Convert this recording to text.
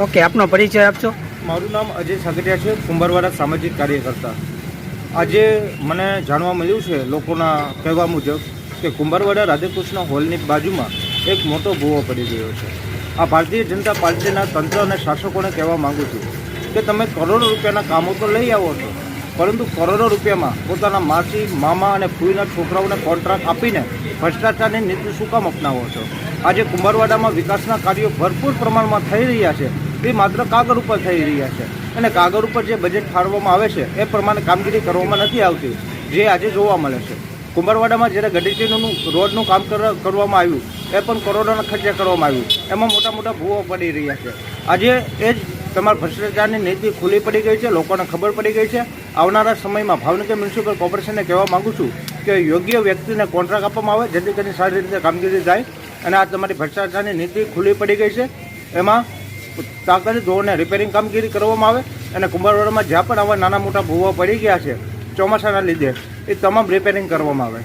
Okay, આપનો પરિચય આપશો? મારું નામ અજય સાગરિયા છે, કુંભારવાડા સામાજિક કાર્યકર્તા. આજે મને જાણવા મળ્યું છે લોકોના કહેવા મુજબ કે કુંભારવાડા રાધાકૃષ્ણ હોલની બાજુમાં એક મોટો ભૂવો પડી ગયો છે. આ ભારતીય જનતા પાર્ટીના તંત્ર અને શાસકોને કહેવા માગું છું કે તમે કરોડો રૂપિયાના કામો તો લઈ આવો છો, પરંતુ કરોડો રૂપિયામાં પોતાના માસી, મામા અને ફૂઈના છોકરાઓને કોન્ટ્રાક્ટ આપીને ભ્રષ્ટાચારની નીતિ શું કામ અપનાવો છો? આજે કુંભારવાડામાં વિકાસના કાર્યો ભરપૂર પ્રમાણમાં થઈ રહ્યા છે, એ માત્ર કાગળ ઉપર થઈ રહ્યા છે અને કાગળ ઉપર જે બજેટ ફાળવવામાં આવે છે એ પ્રમાણે કામગીરી કરવામાં નથી આવતી, જે આજે જોવા મળે છે. કુંભારવાડામાં જ્યારે ગઢીચીનું રોડનું કામ કરવામાં આવ્યું એ પણ કરોડોના ખર્ચે કરવામાં આવ્યું, એમાં મોટા મોટા ભૂવો પડી રહ્યા છે. આજે એ જ તમારા ભ્રષ્ટાચારની નીતિ ખુલ્લી પડી ગઈ છે, લોકોને ખબર પડી ગઈ છે. આવનારા સમયમાં ભાવનગર મ્યુનિસિપલ કોર્પોરેશનને કહેવા માગું છું કે યોગ્ય વ્યક્તિને કોન્ટ્રાક્ટ આપવામાં આવે જેથી કરીને સારી રીતે કામગીરી થાય. અને આ તમારી ભ્રષ્ટાચારની નીતિ ખુલ્લી પડી ગઈ છે, એમાં તાત્કાલિક ધોરણે રિપેરિંગ કામગીરી કરવામાં આવે અને કુંભારવાડામાં જ્યાં પણ આવા નાના મોટા ભૂવા પડી ગયા છે ચોમાસાના લીધે એ તમામ રિપેરિંગ કરવામાં આવે.